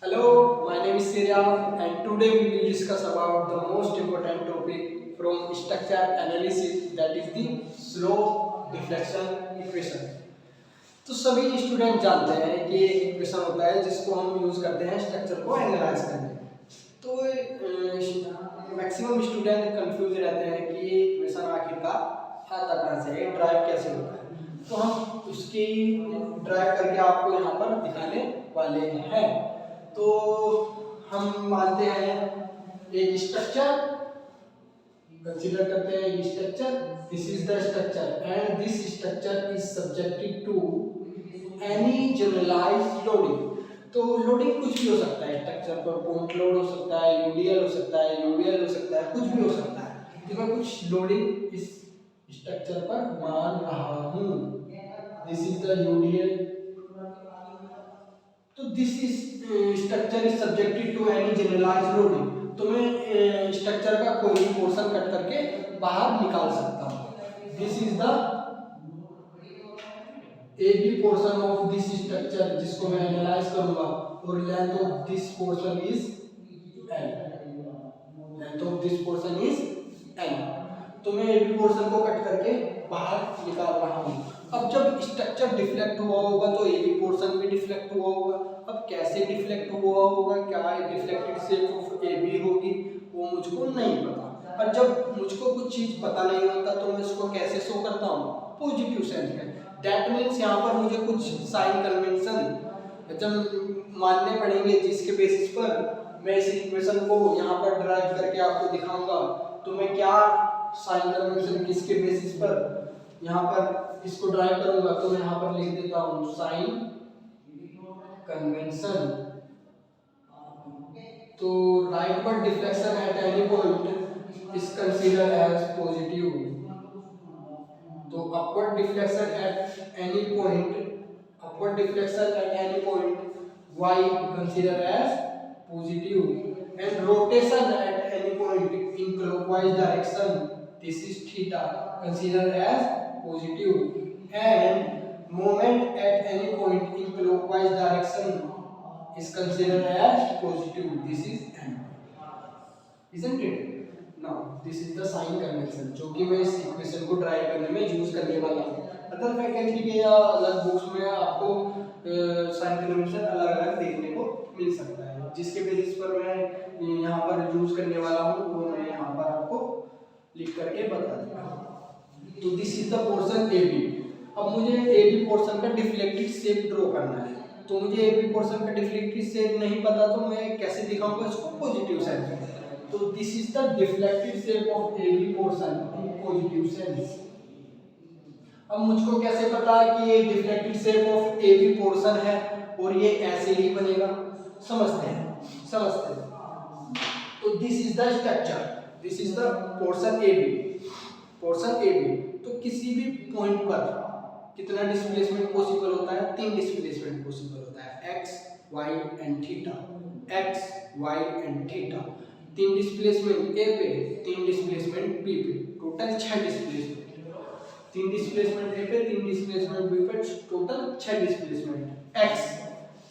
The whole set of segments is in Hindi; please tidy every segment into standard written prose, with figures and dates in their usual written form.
Hello, my name is Sriram and today we will discuss about the most important topic from structure analysis, that is the slope deflection equation. तो सभी स्टूडेंट जानते हैं कि एक इक्वेशन होता है जिसको हम यूज करते हैं स्ट्रक्चर को एनालाइज करने में। तो मैक्सिमम स्टूडेंट कंफ्यूज रहते हैं कि ये इक्वेशन आखिरकार आता कहाँ से है, ड्राइव कैसे होता है। तो हम उसकी ड्राइव करके आपको यहाँ पर दिखाने वाले हैं। तो हम मानते हैं एक स्ट्रक्चर कंसीडर करते हैं, ये structure, this is the structure and this structure is subjected to any generalized loading. तो लोडिंग कुछ भी हो सकता है, स्ट्रक्चर पर पॉइंट लोड हो सकता है, यूडीएल हो सकता है, यूवीएल हो सकता है, कुछ भी हो सकता है। तो मैं कुछ लोडिंग इस स्ट्रक्चर पर मान रहा हूँ, दिस इज द यूडीएल। तो this is structure is subjected to any generalized loading. तो मैं स्ट्रक्चर का कोई भी पोर्शन कट करके बाहर निकाल सकता हूँ। This is the A B portion of this structure जिसको मैं एनालाइज करूंगा, और length of this portion is N, length of this portion is N. तो मैं ए बी पोर्शन को कट करके बाहर निकाल रहा हूँ। अब जब स्ट्रक्चर डिफ्लेक्ट हुआ होगा तो ए बी पोर्शन भी डिफ्लेक्ट हुआ होगा। अब कैसे डिफ्लेक्ट हुआ होगा, क्या deflected shape of A B होगी, वो मुझको नहीं पता। और जब मुझको कुछ चीज पता नहीं होता तो मैं इसको कैसे शो करता हूँ, पॉजिटिव सेंस में। दैट मीन्स यहाँ पर मुझे कुछ साइन कन्वेंशन जब मानने पड़ेंगे जिसके बेसिस पर मैं इस इक्वेशन को यहाँ पर ड्राइव करके आपको दिखाऊंगा। तो मैं क्या साइन कन्वेंशन किसके बेसिस पर यहाँ पर इसको ड्राइव करूंगा, तो मैं यहाँ पर लिख देता हूँ साइन कन्वेंशन। तो rightward deflection at any point is considered as positive. तो upward deflection at any point, upward deflection at any point y consider as positive, and rotation at any point in clockwise direction, this is theta, consider as positive, and moment at any point in clockwise direction is considered as positive, this is n, isn't it? Now this is the sign convention जो कि मैं इस इक्वेशन को ड्राइव करने में यूज करने वाला हूँ। अदर फैकल्टी के या अलग बुक्स में आपको साइन कन्वेंशन अलग अलग देखने को मिल सकता है। जिसके बेसिस पर मैं यहाँ पर यूज करने वाला हूँ वो मैं यहाँ पर आपको लिख करके बता दूंगा। तो this is the portion A B. अब मुझे ए बी पोर्शन का डिफ्लेक्टेड शेप ड्रॉ करना है। तो मुझे ए बी पोर्शन का डिफ्लेक्टेड शेप नहीं पता, तो मैं कैसे दिखाऊंगा इसको, पॉजिटिव सेंस में। तो this is the deflected shape of A B portion in positive sense. अब मुझको कैसे पता कि ये deflected shape of A B portion है और ये ऐसे ही बनेगा, समझते हैं। तो this is the structure, this is the portion A B, portion A B. तो किसी भी पॉइंट पर कितना डिस्प्लेसमेंट पॉसिबल होता है, 3 डिस्प्लेसमेंट पॉसिबल होता है, X Y and theta, X Y and theta. 3 displacement A पे, 3 डिस्प्लेसमेंट बी पे, टोटल 6 डिस्प्लेसमेंट। 3 डिस्प्लेसमेंट ए पे, 3 डिस्प्लेसमेंट बी पे, total 6 displacement.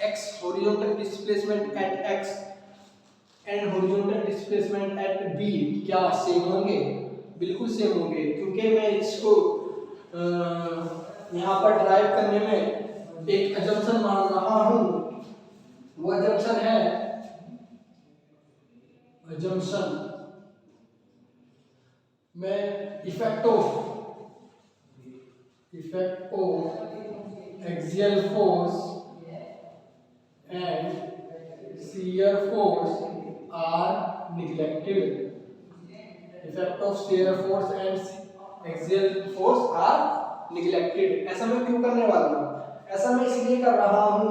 X horizontal displacement at X and horizontal displacement at B क्या सेम होंगे? बिल्कुल सेम होंगे, क्योंकि मैं इसको यहाँ पर ड्राइव करने में एक अजम्पशन मान रहा हूँ। वो अजम्पशन है, अजम्पशन में effect of axial force and shear force are neglected. Effect of shear force and axial force are neglected. ऐसा मैं क्यों करने वाला हूँ? ऐसा मैं इसलिए कर रहा हूँ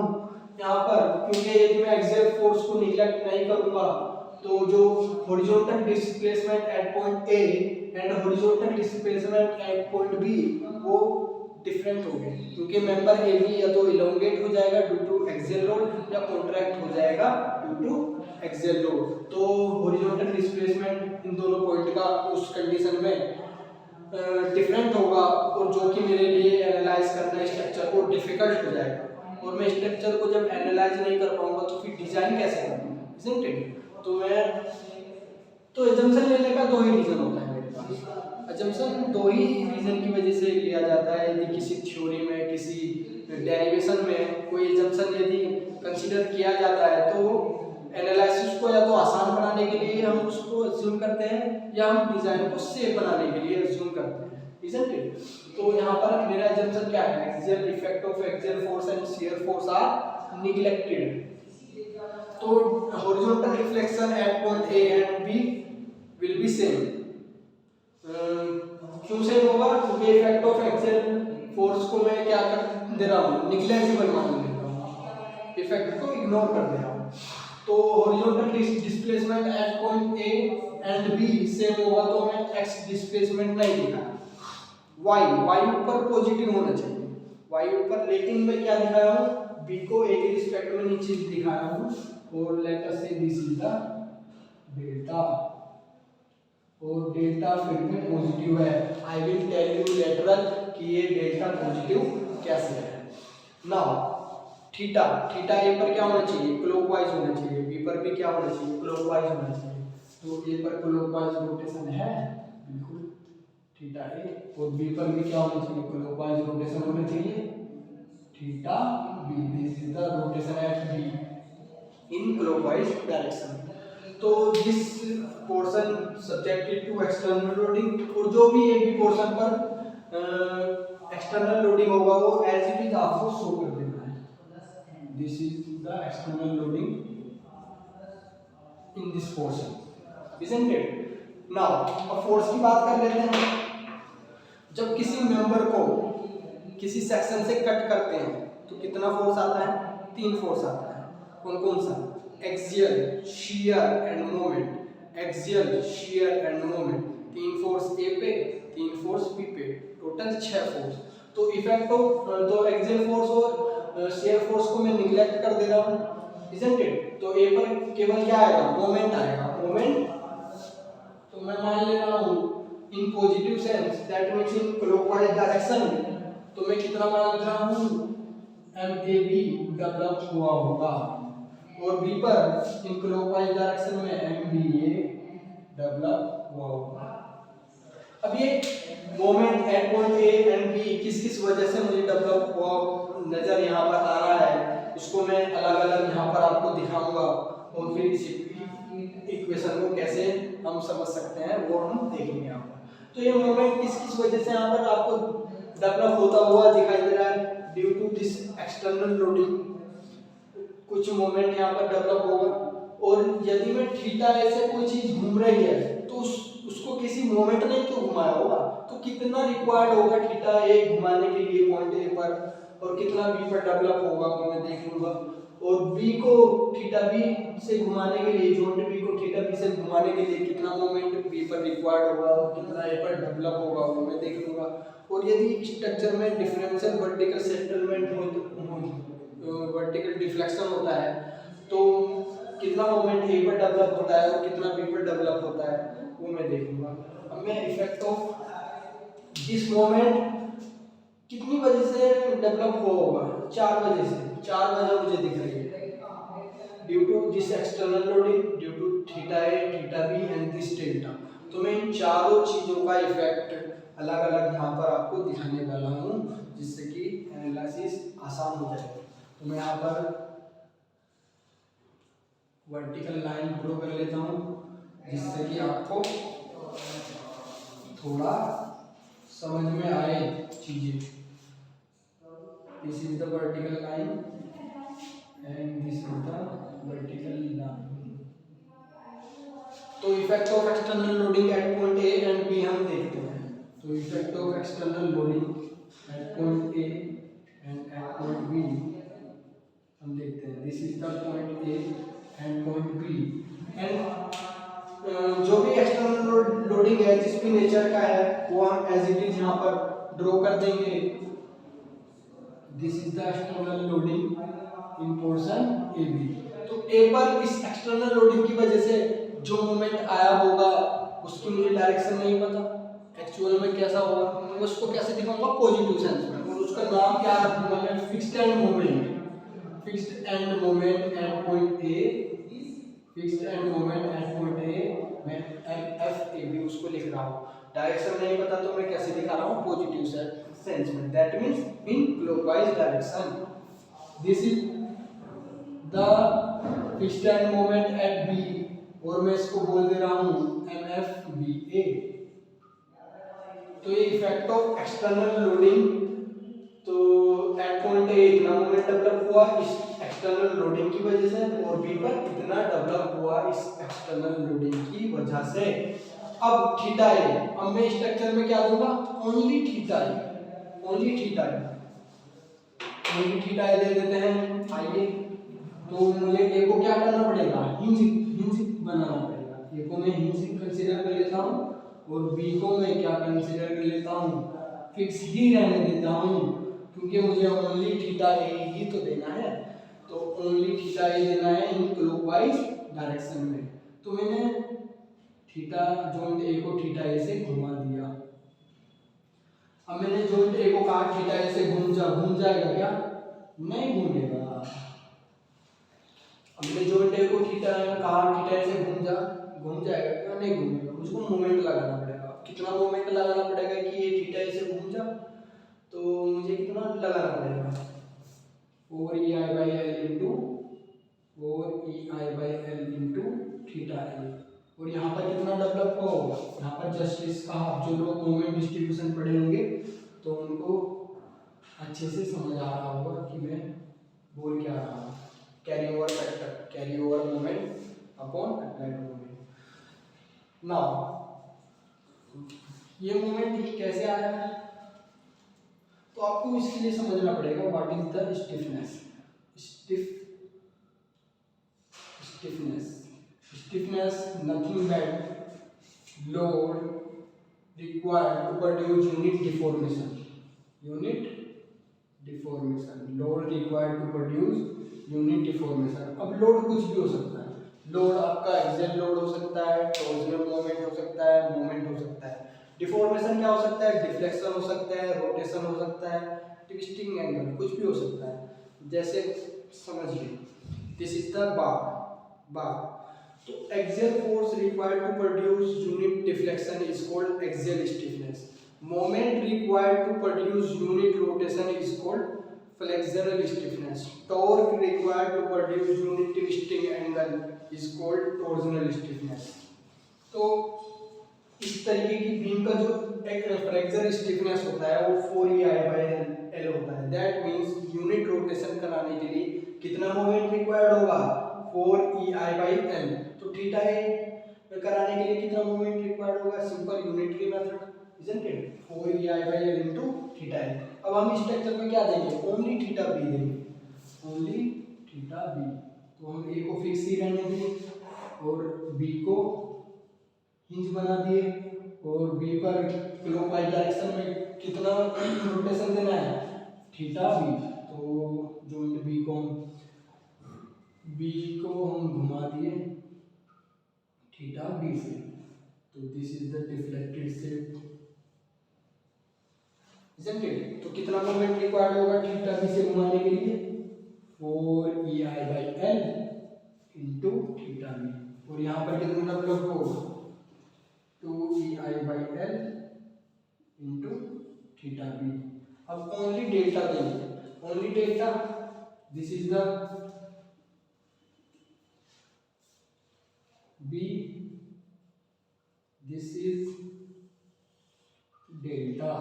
यहाँ पर क्योंकि यदि मैं एक्सियल फोर्स को निगलेक्ट नहीं करूँगा तो जो horizontal displacement at point A and horizontal displacement at point B वो डिफरेंट हो गए, क्योंकि मेंबर ए बी या तो इलोंगेट हो जाएगा ड्यू टू एक्सियल लोड या कॉन्ट्रैक्ट हो जाएगा ड्यू टू एक्सियल लोड। तो हॉरिजॉन्टल डिस्प्लेसमेंट इन दोनों पॉइंट का उस कंडीशन में डिफरेंट होगा और जो कि मेरे लिए एनालाइज करना स्ट्रक्चर को डिफिकल्ट हो जाएगा। और मैं स्ट्रक्चर को जब एनालाइज नहीं कर पाऊंगा तो फिर डिजाइन कैसे करूंगा, इजंट इट? तो एजम्पशन लेने का दो ही रीजन होता है मेरे पास। एजम्पशन दो ही रीजन की वजह से लिया जाता है। यदि किसी थ्योरी में, किसी डेरिवेशन में कोई एजम्पशन यदि कंसीडर किया जाता है तो एनालिसिस को या तो आसान बनाने के लिए हम उसको अज्यूम करते हैं या हम डिजाइन को सेफ बनाने के लिए अज्यूम करते हैं, इजंट इट? तो यहाँ पर मेरा एजम्पशन क्या है? Axial effect of axial force and shear force are neglected. तो horizontal reflection at point A and B will be same. क्यों सेम होगा? क्योंकि इफेक्ट ऑफ एक्सियल फोर्स को मैं क्या कर दे रहा हूँ, निग्लेक्टेबल मान लेता हूँ, इफेक्ट को इग्नोर कर दे रहा हूँ। तो horizontal displacement at point A and B same होगा तो मैं एक्स डिस्प्लेसमेंट नहीं दिखा। वाई ऊपर पॉजिटिव होना चाहिए, वाई ऊपर, लेकिन मैं क्या दिखाया हूँ, बी को ए के रिस्पेक्ट में नीचे दिखाया हूँ और let us say this is the delta, और डेल्टा फिर भी पॉजिटिव है। I will tell you later कि ये डेल्टा पॉजिटिव कैसे है। नाउ थीटा ए पर क्या होना चाहिए? क्लॉकवाइज होना चाहिए। बी पर भी क्या होना चाहिए? क्लॉकवाइज होना चाहिए। तो ए पर क्लॉकवाइज रोटेशन है बिल्कुल थीटा ए, और बी पर भी क्या होना चाहिए? क्लॉकवाइज रोटेशन होना चाहिए theta B. This is the rotation at B in clockwise direction. तो this portion subjected to external loading, और जो भी एक भी पोर्शन पर एक्सटर्नल लोडिंग होगा वो एज इट इज आपको शो कर देना है। This is the external loading in this portion, isn't it? Now अब फोर्स की बात कर लेते हैं। जब किसी मेंबर को किसी सेक्शन से कट करते हैं तो कितना फोर्स आता है? 3 फोर्स आता है। कौन कौन सा? Axial, shear and moment. Axial, shear and moment, 3 force A पे, 3 फोर्स बी पे, टोटल 6 फोर्स। तो इफेक्ट ऑफ तो एक्सियल फोर्स और शियर फोर्स को मैं निग्लेक्ट कर दे रहा हूँ, इजंट इट? तो ए पर केवल क्या आएगा? मोमेंट आएगा। मोमेंट तो मैं मान ले रहा हूँ इन positive sense, that means in clockwise direction, तो मैं कितना मान रहा हूँ? MAB डेवलप हुआ होगा, और बी पर इन क्लॉकवाइज डायरेक्शन में MBA डेवलप हुआ होगा। अब ये moment at point A and B किस वजह से मुझे डेवलप हुआ नजर यहाँ पर आ रहा है, उसको मैं अलग अलग यहाँ पर आपको दिखाऊंगा, और फिर इस इक्वेशन को कैसे हम समझ सकते हैं वो हम देखेंगे यहाँ पर। तो ये मोमेंट किस वजह से यहाँ पर आपको डेवलप होता हुआ दिखाई दे रहा है? Due to this external loading कुछ मोमेंट यहाँ पर डेवलप होगा। और यदि मैं थीटा ए से कोई चीज घूम रही है तो उसको किसी मोमेंट ने क्यों घुमाया होगा, तो कितना रिक्वायर्ड होगा थीटा ए घुमाने के लिए पॉइंट ए पर, और कितना बी पर डेवलप होगा वो मैं देख लूंगा। और बी को थीटा बी से घुमाने के लिए, जॉइंट बी को थीटा बी से घुमाने के लिए कितना मोमेंट बी पर रिक्वायर्ड होगा और कितना ए पर डेवलप होगा वो मैं देख लूंगा। और यदि स्ट्रक्चर में डिफरेंशियल वर्टिकल सेटलमेंट हो, वर्टिकल डिफ्लेक्शन होता है तो कितना मोमेंट ए पर डेवलप होता है और कितना बी पर डेवलप होता है वो मैं देखूंगा। अब मैं इफेक्ट ऑफ दिस मोमेंट कितनी वजह से डेवलप हुआ होगा? 4 वजह से, 4 वजह मुझे दिख रही है। Due to this external loading, due to theta A, theta B and this delta. तो मैं इन चारों चीजों का इफेक्ट अलग अलग यहाँ पर आपको दिखाने वाला हूँ जिससे कि एनालिसिस आसान हो जाए। तो मैं यहाँ पर वर्टिकल लाइन ड्रॉ कर लेता हूँ जिससे कि आपको थोड़ा समझ में आए चीजें। This is the vertical line and this is the vertical line. तो effect of external loading at point A and B हम देखते हैं। तो effect of external loading at point A and at point B हम देखते हैं। This is the point A and point B, and जो भी एक्सटर्नल लोडिंग है जिस भी नेचर का है वो हम एज इट इज यहाँ पर ड्रॉ कर देंगे। This is the external loading in portion A B. तो ए पर इस एक्सटर्नल लोडिंग की वजह से जो मोमेंट आया होगा उसकी मुझे डायरेक्शन नहीं पता, एक्चुअल में कैसा होगा मैं उसको कैसे दिखाऊंगा? पॉजिटिव सेंस में, और उसका नाम क्या रखूंगा मैं? Fixed end moment. Fixed end moment at point A, fixed end moment at point ए, मैं एफ ए बी उसको लिख रहा हूँ। डायरेक्शन नहीं पता तो मैं कैसे दिखा रहा हूँ, पॉजिटिव सेंस में, that means in clockwise direction. This is the fixed end moment at B, और मैं इसको बोल दे रहा हूँ एम एफ बी ए। तो ये इफेक्ट ऑफ एक्सटर्नल लोडिंग, तो एट पॉइंट ए इतना मोमेंट डेवलप हुआ इस एक्सटर्नल लोडिंग की वजह से, और बी पर इतना डेवलप हुआ इस एक्सटर्नल लोडिंग की वजह से। अब थीटा ए, अब मैं स्ट्रक्चर में क्या दूंगा, ओनली थीटा ए, ओनली थीटा ए, ओनली थीटा ए दे देते हैं। आइए, तो मुझे ए को क्या करना पड़ेगा, हिंज बनाना पड़ेगा। ए को मैं हिंज कंसीडर कर लेता हूँ, और बी को मैं क्या कंसीडर कर लेता हूँ, फिक्स ही रहने देता हूँ, क्योंकि मुझे ओनली थीटा ए ही तो देना है। तो ओनली थीटा ए देना है इन क्लॉकवाइज डायरेक्शन में। तो मैंने थीटा जॉइंट ए को थीटा ए से घुमा दिया। अब मैंने जॉइंट ए को कहा थीटा ए से घूम जाएगा क्या, नहीं घूमेगा। अब मैंने जॉइंट ए को थीटा कहा थीटा ए से घूम जाएगा क्या, नहीं घूमेगा। मुझको मोमेंट लगाना पड़ेगा। कितना मोमेंट लगाना पड़ेगा कि ये थीटा ए से घूम जा, तो मुझे कितना लगाना पड़ेगा, 4ei/l into 4ei/l into theta ए। और यहाँ पर कितना डेवलप होगा, यहाँ पर जस्ट इसका हाफ, जो लोग मोमेंट डिस्ट्रीब्यूशन पढ़े होंगे तो उनको अच्छे से समझ आ रहा होगा कि मैं बोल क्या रहा हूँ। Carry over factor, carry over moment upon applied moment. Now ये मोमेंट कैसे आया है, तो आपको इसके लिए समझना पड़ेगा what is the stiffness. Stiffness nothing but load required to produce unit deformation, load required to produce unit deformation. अब लोड कुछ भी हो सकता है, लोड आपका एक्सियल लोड हो सकता है, टॉर्सनल मोमेंट हो सकता है, मोमेंट हो सकता है। डिफॉर्मेशन क्या हो सकता है, डिफ्लेक्शन हो सकता है, रोटेशन हो सकता है, ट्विस्टिंग एंगल, कुछ भी हो सकता है। जैसे समझिए, दिस इज द बार, तो axial force required to produce unit deflection is called axial stiffness. Moment required to produce unit rotation is called flexural stiffness. Torque required to produce unit twisting angle is called torsional stiffness. तो इस तरीके की बीम का जो एक फ्लेक्सुरल स्टिफनेस होता है वो 4ei/l होता है। दैट मींस यूनिट रोटेशन कराने के लिए कितना मोमेंट रिक्वायर्ड होगा, 4ei/l। तो थीटा ए कराने के लिए कितना मोमेंट रिक्वायर्ड होगा, simple unitary method, isn't it, 4ei/l into theta A. अब हम स्ट्रक्चर में क्या देंगे, ओनली थीटा बी देंगे, ओनली थीटा बी। तो हम ए को फिक्स ही रहने देंगे और बी को हिंज बना दिए, और बी पर क्लॉकवाइज डायरेक्शन में कितना रोटेशन देना है, थीटा बी। तो जॉइंट बी को हम घुमा दिए थीटा बी से। तो this is the deflected shape, isn't it? तो कितना मोमेंट रिक्वायर्ड होगा थीटा बी से घुमाने के लिए, 4ei/l इंटू थीटा बी। और यहाँ पर कितना डेवलप होगा, 2ei/l इंटू थीटा बी। अब ओनली डेल्टा देंगे, only delta, this is the B, this is delta,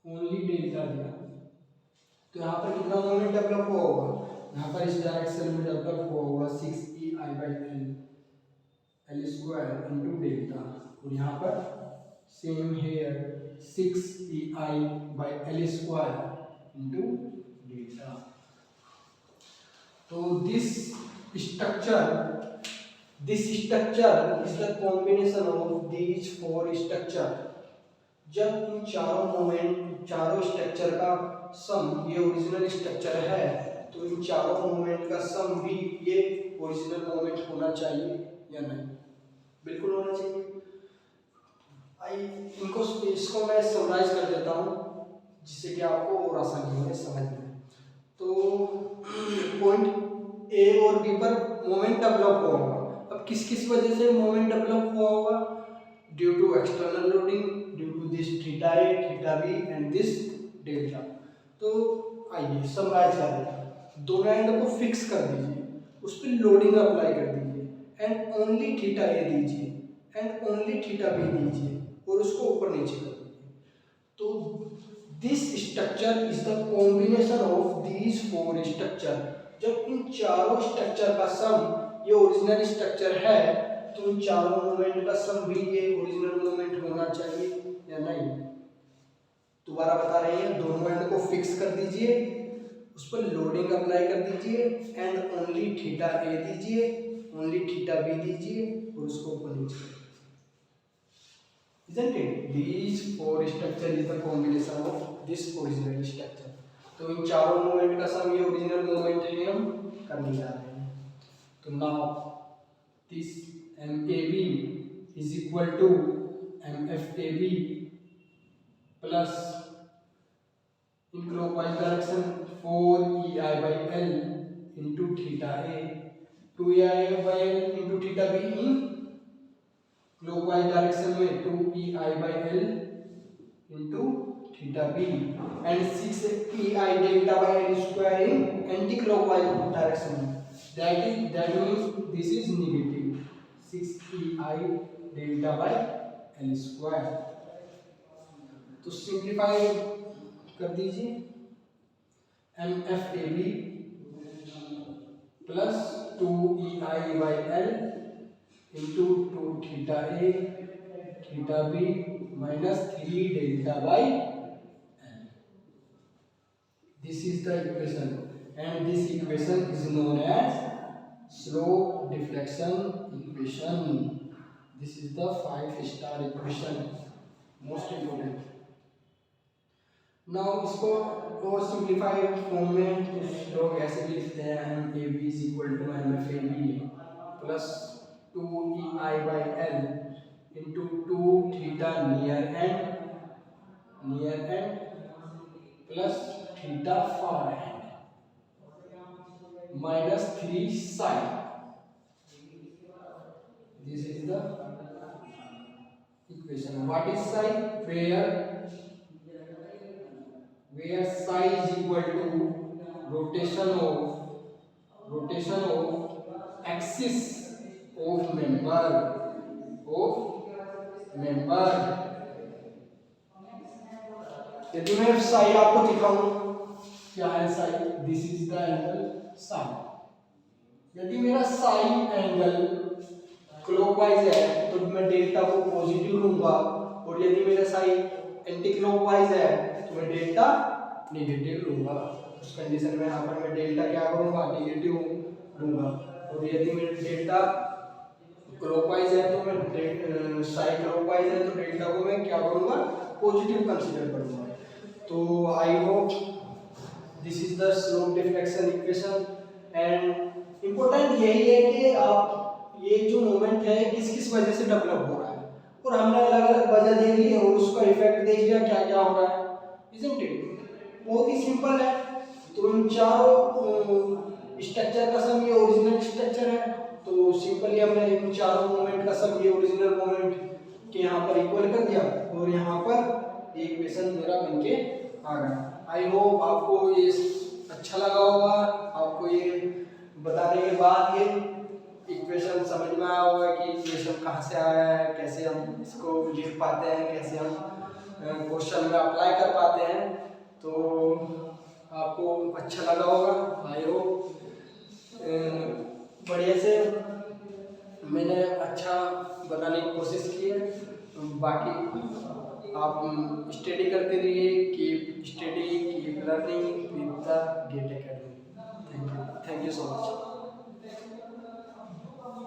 only delta दिया। तो यहाँ पर कितना मोमेंट डेवलप हुआ होगा, यहाँ पर इस डायरेक्शन में डेवलप हुआ होगा 6ei/l L² इंटू डेल्टा। और यहाँ पर same here 6ei/l² into delta. तो this structure is the combination of these 4 structure. जब इन चारों स्ट्रक्चर का सम, ये ओरिजिनल स्ट्रक्चर है, तो इन चारों मोमेंट का सम भी ये ओरिजिनल मोमेंट होना चाहिए या नहीं, बिल्कुल होना चाहिए। इसको मैं समराइज कर देता हूँ जिससे कि आपको और आसानी हो समझने में। तो पॉइंट ए और बी पर मोमेंट डेवलप हुआ होगा। अब किस किस वजह से मोमेंट डेवलप हुआ होगा? Due to external loading, due to this theta A, theta B and this delta. तो आइए समराइज कर दें, दोनों एंड को फिक्स कर दीजिए, उस पर लोडिंग अप्लाई कर दीजिए एंड ओनली थीटा ए दीजिए एंड ओनली थीटा बी दीजिए और उसको ऊपर नीचे कर दीजिए। तो this structure is the combination of these four structure. जब इन चारों स्ट्रक्चर का सम ये ओरिजिनल स्ट्रक्चर है तो इन चारों मोमेंट का सम भी ये ओरिजिनल मोमेंट होना चाहिए या नहीं? दोबारा बता रहे हैं, दोनों एंड को फिक्स कर दीजिए, उस पर लोडिंग अप्लाई कर दीजिए एंड ओनली थीटा ए दीजिए, ओनली थीटा बी दीजिए और उसको ऊपर नीचे। Isn't it? These four structure is the combination of this original structure. तो इन चारों मोमेंट का सम ये ओरिजिनल मोमेंट है, हम करने जा रहे हैं। तो now this MAB is equal to MFAB plus in clockwise direction 4EI by L into theta A, 2EI by L into theta B in clockwise direction में 2EI by L into theta B and 6EI delta by L square in anti-clockwise direction. That means this is negative 6EI delta by L square. तो सिंप्लीफाई कर दीजिए, MFAB plus 2EI by L into 2 theta A theta B minus 3 delta by L. This is the equation and this equation is known as slope deflection equation. This is the 5-star equation, most important. Now इसको और सिंप्लीफाइड फॉर्म में कुछ लोग ऐसे भी लिखते हैं, MAB is equal to MFAB plus 2EI by L into 2 theta near end plus theta far end minus 3 sine. This is the equation. What is sine? Where psi is equal to rotation of axis of member. यदि मैं psi आपको दिखाऊं, क्या है psi? This is the angle psi. यदि मेरा psi एंगल क्लॉकवाइज है तो मैं डेल्टा को पॉजिटिव लूंगा और यदि मेरा psi एंटी क्लॉकवाइज है तो मैं डेल्टा नेगेटिव लूंगा। उस कंडीशन में यहाँ पर मैं डेल्टा क्या करूंगा? नेगेटिव लूंगा। और यदि मेरा डेल्टा क्लॉकवाइज है तो मैं साई क्लॉकवाइज है तो डेल्टा को मैं क्या करूंगा? पॉजिटिव कंसीडर करूंगा। तो I hope this is the slope deflection equation and important यही है कि आप ये जो मोमेंट है किस किस वजह से डेवलप हो रहा है और हमने अलग अलग वजह देख ली और उसका इफेक्ट देख लिया क्या क्या हो रहा है। Isn't it? बहुत ही सिंपल है। तो इन चारों स्ट्रक्चर का सम ये ओरिजिनल स्ट्रक्चर है, तो सिंपली हमने इन चारों मोमेंट का सम ये ओरिजिनल मोमेंट के यहाँ पर इक्वल कर दिया और यहाँ पर ये इक्वेशन मेरा बनके आ गया। आई होप आपको ये अच्छा लगा होगा, आपको ये बताने के बाद ये इक्वेशन समझ में आया होगा कि इक्वेशन कहाँ से आया है, कैसे हम इसको लिख पाते हैं, कैसे हम क्वेश्चन में अप्लाई कर पाते हैं। तो आपको अच्छा लगा होगा, आई होप बढ़िया से मैंने अच्छा बताने की कोशिश की है। बाकी आप स्टडी करते रहिए, keep study, keep learning with the GATE academy. Thank you so much.